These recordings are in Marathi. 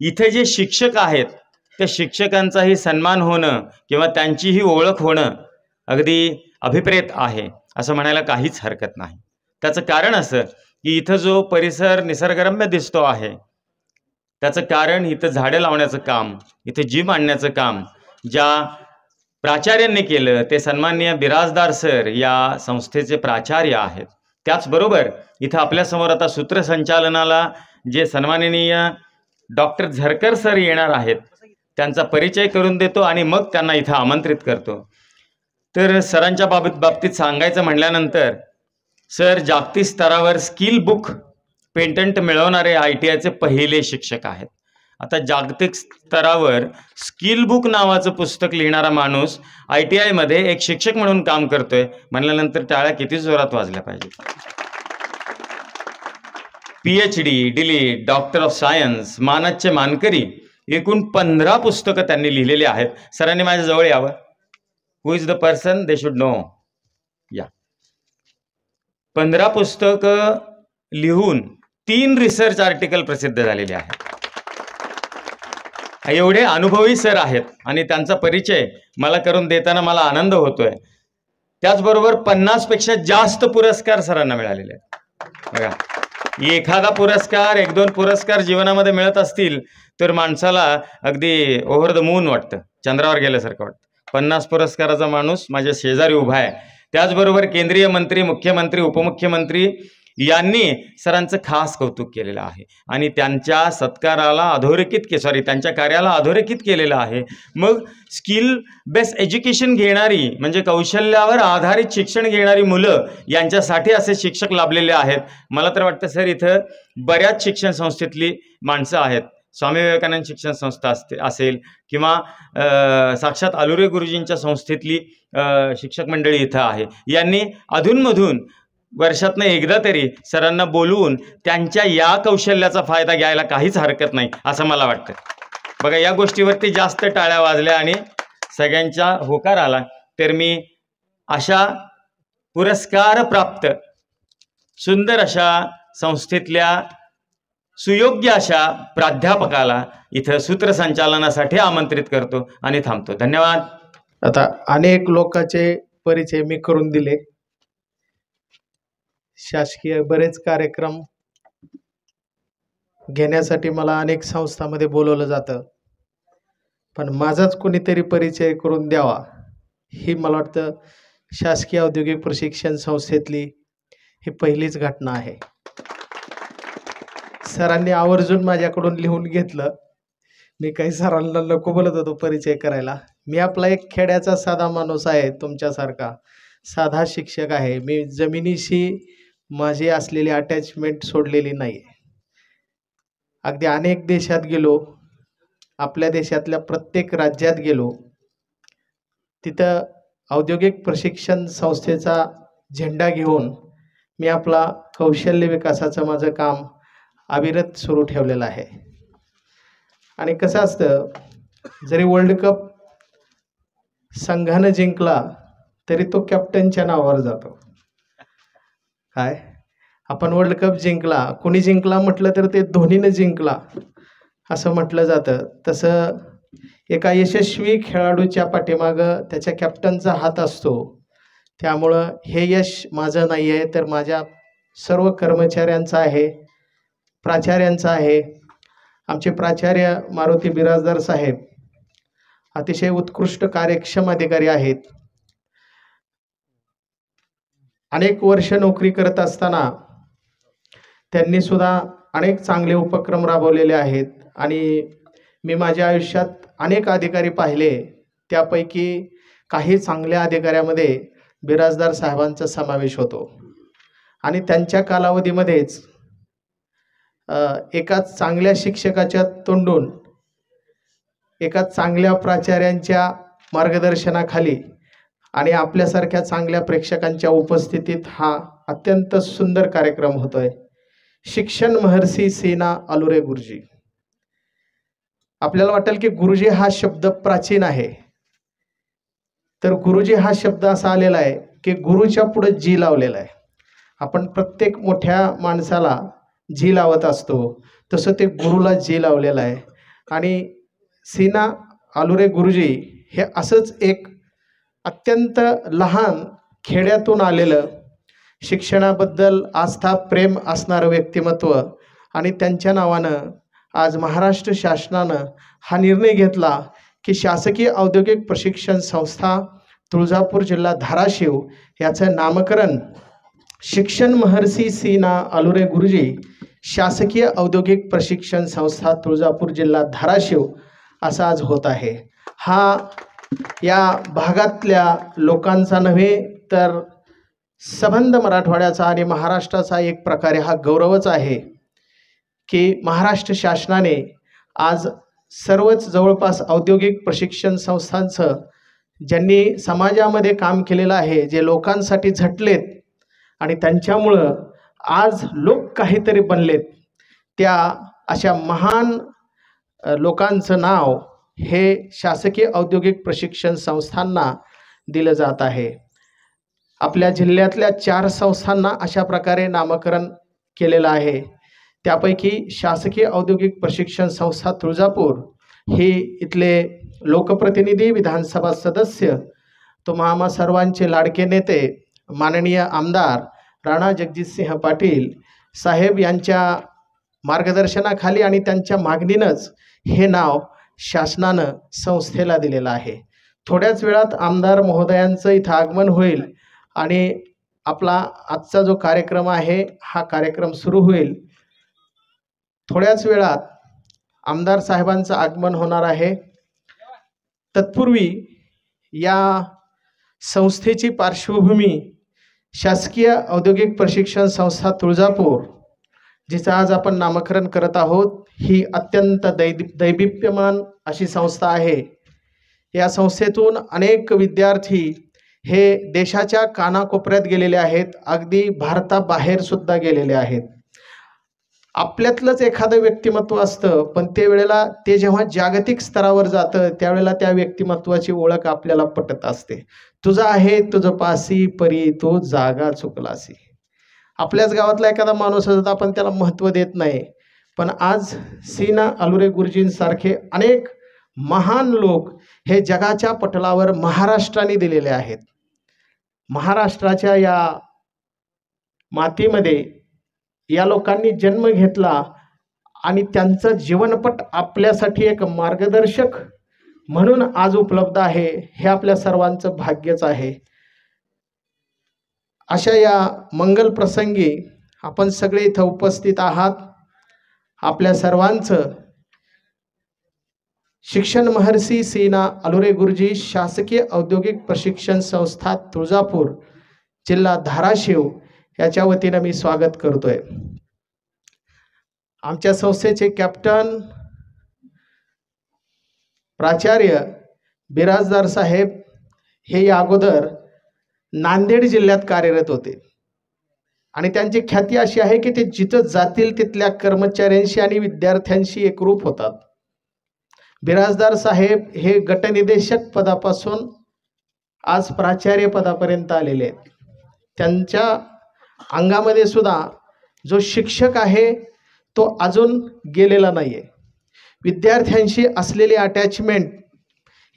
इथे जे शिक्षक आहेत त्या शिक्षकांचाही सन्मान होणं किंवा त्यांचीही ओळख होणं अगदी अभिप्रेत आहे असं म्हणायला काहीच हरकत नाही. त्याचं कारण असं की इथं जो परिसर निसर्गरम्य दिसतो आहे त्याचं कारण इथं झाडं लावण्याचं काम, इथं जिम आणण्याचं काम ज्या प्राचार्यांनी केलं ते सन्माननीय बिराजदार सर या संस्थेचे प्राचार्य आहेत. त्याचबरोबर इथं आपल्यासमोर आता सूत्रसंचालनाला जे सन्माननीय डॉक्टर झरकर सर येणार आहेत त्यांचा परिचय करून देतो आणि मग त्यांना इथं आमंत्रित करतो. तर सरांच्या बाबतीत सांगायचं म्हटल्यानंतर सर जागतिक स्तरावर स्किल बुक पेटंट मिळवणारे ITIचे पहिले शिक्षक आहेत. आता जागतिक स्तरावर स्किल बुक नावाचं पुस्तक लिहिणारा माणूस ITI मध्ये एक शिक्षक म्हणून काम करतोय म्हणल्यानंतर टाळ्या किती जोरात वाजल्या पाहिजेत. PhD, DLit, doctor of science, मानदचे मानकरी एकूण 15 पुस्तकं त्यांनी लिहिलेली आहेत. सरांनी माझ्या जवळ यावं. Who is the person they should know. या 15 पुस्तकं लिहून 3 रिसर्च आर्टिकल प्रसिद्ध झालेले आहेत. एवढे अनुभवी सर आहेत आणि त्यांचा परिचय मला करून देताना मला आनंद होतोय. त्याचबरोबर 50 पेक्षा जास्त पुरस्कार सरांना मिळालेले आहेत. बघा, एखादा पुरस्कार 1-2 पुरस्कार जीवनामध्ये मिळत असतील तर माणसाला अगदी ओव्हर द मून वाटतं, चंद्रावर गेल्यासारखं वाटतं. 50 पुरस्काराचा माणूस माझ्या शेजारी उभा आहे. त्याचबरोबर केंद्रीय मंत्री, मुख्यमंत्री, उपमुख्यमंत्री यांनी सरांचं खास कौतुक केलेलं आहे आणि त्यांच्या सत्काराला त्यांच्या कार्याला अधोरेखित केलेलं आहे. मग स्किल बेस्ड एज्युकेशन घेणारी म्हणजे कौशल्यावर आधारित शिक्षण घेणारी मुलं यांच्यासाठी असे शिक्षक लाभलेले आहेत. मला तर वाटतं सर इथं बऱ्याच शिक्षण संस्थेतली माणसं आहेत. स्वामी विवेकानंद शिक्षण संस्था असेल किंवा साक्षात आलुरे गुरुजींच्या संस्थेतली शिक्षक मंडळी इथं आहे. यांनी अधूनमधून वर्षातनं एकदा तरी सरांना बोलवून त्यांच्या या कौशल्याचा फायदा घ्यायला काहीच हरकत नाही असं मला वाटतं. बघा, या गोष्टीवरती जास्त टाळ्या वाजल्या आणि सगळ्यांचा होकार आला. तर मी अशा पुरस्कार प्राप्त सुंदर अशा संस्थेतल्या सुयोग्य अशा प्राध्यापकाला इथं सूत्रसंचालनासाठी आमंत्रित करतो आणि थांबतो. धन्यवाद. आता अनेक लोकांचे परिचय मी करून दिले. शासकीय बरेच कार्यक्रम घेण्यासाठी मला अनेक संस्थांमध्ये बोलवलं जातं, पण माझाच कोणीतरी परिचय करून द्यावा ही मला वाटतं शासकीय औद्योगिक प्रशिक्षण संस्थेतली ही पहिलीच घटना आहे. सरांनी आवर्जून माझ्याकडून लिहून घेतलं. मी काही सरांना नको बोलत होतो परिचय करायला. मी आपला एक खेड्याचा साधा माणूस आहे, तुमच्यासारखा साधा शिक्षक आहे. मी जमिनीशी माझी असलेली अटॅचमेंट सोडलेली नाही. अगदी अनेक देशात गेलो, आपल्या देशातल्या प्रत्येक राज्यात गेलो, तिथं औद्योगिक प्रशिक्षण संस्थेचा झेंडा घेऊन मी आपला कौशल्य विकासाचं माझं काम अविरत सुरू ठेवलेलं आहे. आणि कसं असतं, जरी वर्ल्ड कप संघानं जिंकला तरी तो कॅप्टनच्या नावावर जातो. काय आपण वर्ल्ड कप जिंकला, कोणी जिंकला म्हटलं तर ते धोनीनं जिंकला असं म्हटलं जातं. तसं एका यशस्वी खेळाडूच्या पाठीमागं त्याच्या कॅप्टनचा हात असतो. त्यामुळं हे यश माझं नाही आहे, तर माझ्या सर्व कर्मचाऱ्यांचं आहे, प्राचार्यांचं आहे. आमचे प्राचार्य मारुती बिराजदार साहेब अतिशय उत्कृष्ट कार्यक्षम अधिकारी आहेत. अनेक वर्ष नोकरी करत असताना त्यांनी सुद्धा अनेक चांगले उपक्रम राबवलेले आहेत आणि मी माझ्या आयुष्यात अनेक अधिकारी पाहिले. त्यापैकी काही चांगल्या अधिकाऱ्यामध्ये बिराजदार साहेबांचा समावेश होतो. आणि त्यांच्या कालावधीमध्येच एका चांगल्या शिक्षकाच्या तोंडून एका चांगल्या प्राचार्यांच्या मार्गदर्शनाखाली आणि आपल्यासारख्या चांगल्या प्रेक्षकांच्या उपस्थितीत हा अत्यंत सुंदर कार्यक्रम होतोय. शिक्षण महर्षी सेना आलुरे गुरुजी. आपल्याला वाटेल की गुरुजी हा शब्द प्राचीन आहे, तर गुरुजी हा शब्द असा आलेला आहे की गुरुच्या पुढे जी लावलेला आहे. आपण प्रत्येक मोठ्या माणसाला जी लावत असतो तसं ते गुरुला जी लावलेलं आहे. आणि सीना आलुरे गुरुजी हे असंच एक अत्यंत लहान खेड्यातून आलेलं शिक्षणाबद्दल आस्था प्रेम असणारं व्यक्तिमत्व आणि त्यांच्या नावानं आज महाराष्ट्र शासनानं हा निर्णय घेतला की शासकीय औद्योगिक प्रशिक्षण संस्था तुळजापूर जिल्हा धाराशिव याचं नामकरण शिक्षण महर्षी सीना आलुरे गुरुजी शासकीय औद्योगिक प्रशिक्षण संस्था तुळजापूर जिल्हा धाराशिव असा आज होत आहे। हा या भागातल्या लोकांचा नव्हे तर सबंध मराठवाड्याचा आणि महाराष्ट्राचा एक प्रकारे हा गौरवच आहे की महाराष्ट्र शासनाने आज सर्वच जवळपास औद्योगिक प्रशिक्षण संस्थांचं ज्यांनी समाजामध्ये काम केलेलं आहे, जे लोकांसाठी झटलेत आणि त्यांच्यामुळं आज लोक काहीतरी बनलेत, त्या अशा महान लोकांचं नाव हे शासकीय औद्योगिक प्रशिक्षण संस्थांना दिलं जात आहे। आपल्या जिल्ह्यातल्या 4 संस्थांना अशा प्रकारे नामकरण केलेलं आहे। त्यापैकी शासकीय औद्योगिक प्रशिक्षण संस्था तुळजापूर ही इथले लोकप्रतिनिधी विधानसभा सदस्य तुम्हा सर्वांचे लाडके नेते माननीय आमदार राणा जगजितसिंह पाटील साहेब यांच्या मार्गदर्शनाखाली आणि त्यांच्या मागणीनंच हे नाव शासनानं संस्थेला दिलेलं आहे। थोड्याच वेळात आमदार महोदयांचं इथं आगमन होईल आणि आपला आजचा जो कार्यक्रम आहे हा कार्यक्रम सुरू होईल। थोड्याच वेळात आमदार साहेबांचं आगमन होणार आहे। तत्पूर्वी या संस्थेची पार्श्वभूमी शासकीय औद्योगिक प्रशिक्षण संस्था तुळजापूर जिचं आज आपण नामकरण करत आहोत ही अत्यंत दैदिप्यमान अशी संस्था आहे। या संस्थेतून अनेक विद्यार्थी हे देशाच्या कानाकोपऱ्यात गेलेले आहेत, अगदी भारताबाहेर सुद्धा गेलेले आहेत। आपल्यातलंच एखादं व्यक्तिमत्व असतं, पण ते जेव्हा जागतिक स्तरावर जातं त्यावेळेला त्या व्यक्तिमत्वाची ओळख आपल्याला पटत असते। तुझा आहे तुझं पासी परी तो जागा चुकलासी। आपल्याच गावातला एखादा माणूस असतो आपण त्याला महत्त्व देत नाही, पण आज सीना आलुरे गुरुजींसारखे अनेक महान लोक हे जगाच्या पटलावर महाराष्ट्राने दिलेले आहेत। महाराष्ट्राच्या या मातीमध्ये या लोकांनी जन्म घेतला आणि त्यांचं जीवनपट आपल्यासाठी एक मार्गदर्शक म्हणून आज उपलब्ध आहे, हे आपल्या सर्वांचं भाग्यच आहे। अशा या मंगल प्रसंगी आपण सगळे इथं उपस्थित आहात। आपल्या सर्वांचं शिक्षण महर्षी सीना आलुरे गुरुजी शासकीय औद्योगिक प्रशिक्षण संस्था तुळजापूर जिल्हा धाराशिव याच्या वतीनं मी स्वागत करतोय। आमच्या संस्थेचे कॅप्टन प्राचार्य बिराजदार साहेब हे या अगोदर नांदेड जिल्ह्यात कार्यरत होते आणि त्यांची ख्याती अशी आहे की ते जिथं जातील तिथल्या कर्मचाऱ्यांशी आणि विद्यार्थ्यांशी एकरूप होतात। बिराजदार साहेब हे गटनिदेशक पदापासून आज प्राचार्य पदापर्यंत आलेले आहेत। त्यांच्या अंगामध्ये सुद्धा जो शिक्षक आहे तो अजून गेलेला नाही आहे। विद्यार्थ्यांशी असलेली अटॅचमेंट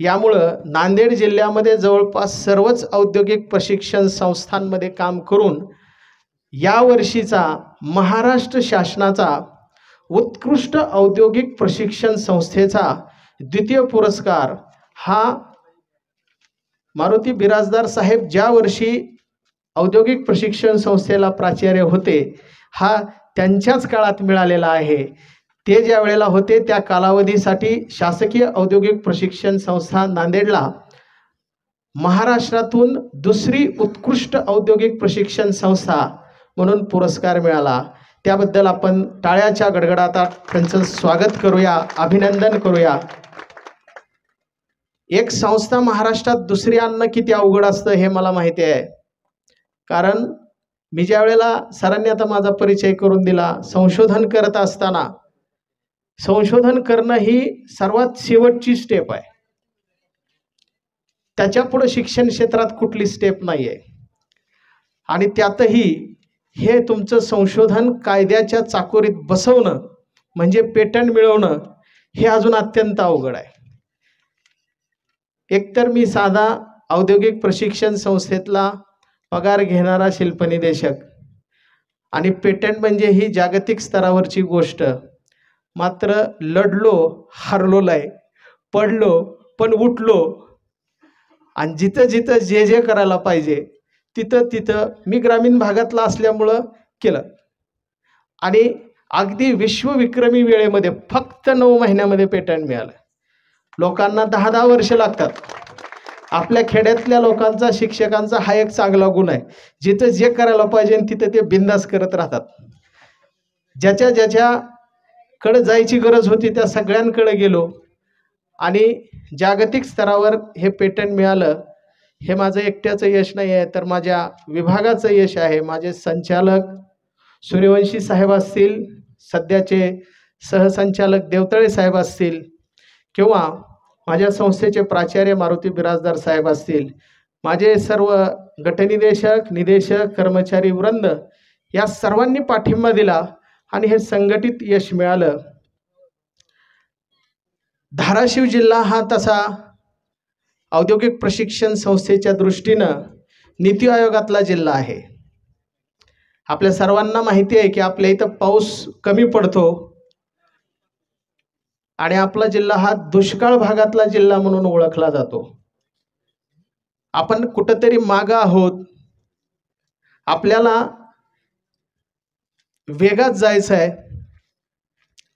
यामुळं नांदेड जिल्ह्यामध्ये जवळपास सर्वच औद्योगिक प्रशिक्षण संस्थांमध्ये काम करून यावर्षीचा महाराष्ट्र शासनाचा उत्कृष्ट औद्योगिक प्रशिक्षण संस्थेचा द्वितीय पुरस्कार हा मारुती बिराजदार साहेब ज्या वर्षी औद्योगिक प्रशिक्षण संस्थेला प्राचार्य होते हा त्यांच्याच काळात मिळालेला आहे। ते ज्या वेळेला होते त्या कालावधीसाठी शासकीय औद्योगिक प्रशिक्षण संस्था नांदेडला महाराष्ट्रातून दुसरी उत्कृष्ट औद्योगिक प्रशिक्षण संस्था म्हणून पुरस्कार मिळाला। त्याबद्दल आपण टाळ्याच्या गडगडाटात त्यांचं स्वागत करूया, अभिनंदन करूया। एक संस्था महाराष्ट्रात दुसरी आणणं किती अवघड असतं हे मला माहिती आहे, कारण मी ज्या वेळेला सरांनी आता माझा परिचय करून दिला, संशोधन करत असताना संशोधन करणं ही सर्वात शेवटची स्टेप आहे, त्याच्या पुढे शिक्षण क्षेत्रात कुठली स्टेप नाही आहे। आणि त्यातही हे तुमचं संशोधन कायद्याच्या चाकोरीत बसवणं म्हणजे पेटंट मिळवणं हे अजून अत्यंत अवघड आहे. एकतर मी साधा औद्योगिक प्रशिक्षण संस्थेतला पगार घेणारा शिल्पनिदेशक आणि पेटंट म्हणजे ही जागतिक स्तरावरची गोष्ट. मात्र लढलो, हारलो नाही, पडलो पण उठलो आणि जिथं जिथं जे जे करायला पाहिजे तिथं तिथं मी ग्रामीण भागातला असल्यामुळं केलं. आणि अगदी विश्वविक्रमी वेळेमध्ये फक्त 9 महिन्यामध्ये पेटंट मिळालं. लोकांना 10-10 वर्ष लागतात. आपल्या खेड्यातल्या लोकांचा, शिक्षकांचा हा एक चांगला गुण आहे. जिथं जे करायला पाहिजे तिथं ते बिंदास करत राहतात. ज्याच्या ज्याच्याकडे जायची गरज होती त्या सगळ्यांकडे गेलो आणि जागतिक स्तरावर हे पेटंट मिळालं. हे माझं एकट्याचं यश नाही आहे, तर माझ्या विभागाचं यश आहे. माझे संचालक सूर्यवंशी साहेब असतील, सध्याचे सहसंचालक देवतळे साहेब असतील, किंवा माझ्या संस्थेचे प्राचार्य मारुती बिराजदार साहेब असतील, माझे सर्व गटनिदेशक, निदेशक, कर्मचारी वृंद या सर्वांनी पाठिंबा दिला आणि हे संघटित यश मिळालं. धाराशिव जिल्हा हा तसा औद्योगिक प्रशिक्षण संस्थेच्या दृष्टीनं नीती आयोगातला जिल्हा आहे. आपल्या सर्वांना माहिती आहे की आपल्या इथं पाऊस कमी पडतो आणि आपला जिल्हा हा दुष्काळ भागातला जिल्हा म्हणून ओळखला जातो. आपण कुठंतरी मागं आहोत. आपल्याला वेगात जायचं आहे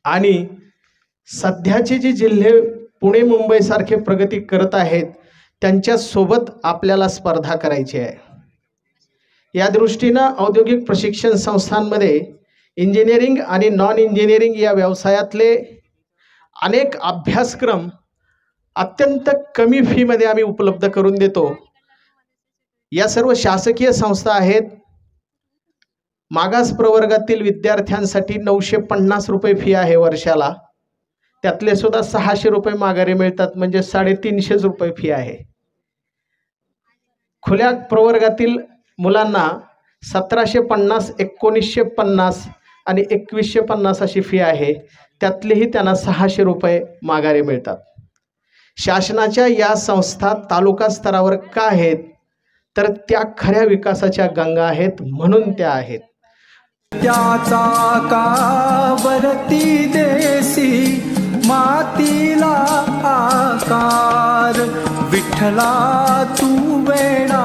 आणि सध्याचे जे जिल्हे पुणे मुंबई सारखे प्रगती करत आहेत त्यांच्या सोबत आपल्याला स्पर्धा करायची आहे. या दृष्टीनं औद्योगिक प्रशिक्षण संस्थांमध्ये इंजिनिअरिंग आणि नॉन इंजिनिअरिंग या व्यवसायातले अनेक अभ्यासक्रम अत्यंत कमी फीमध्ये आम्ही उपलब्ध करून देतो. या सर्व शासकीय संस्था आहेत. मागास प्रवर्गातील विद्यार्थ्यांसाठी 950 रुपये फी आहे वर्षाला. त्यातले सुद्धा 600 रुपये माघारी मिळतात, म्हणजे 350 रुपये फी आहे. खुल्या प्रवर्गातील मुलांना 1750, 1950 आणि 2150 अशी फी आहे. त्यातलेही त्यांना 600 रुपये माघारी मिळतात. शासनाच्या या संस्था तालुका स्तरावर का आहेत, तर त्या खऱ्या विकासाच्या गंगा आहेत म्हणून त्या आहेत. त्याचा कावरती देसी मातीला आकार, विठ्ठला तू वेडा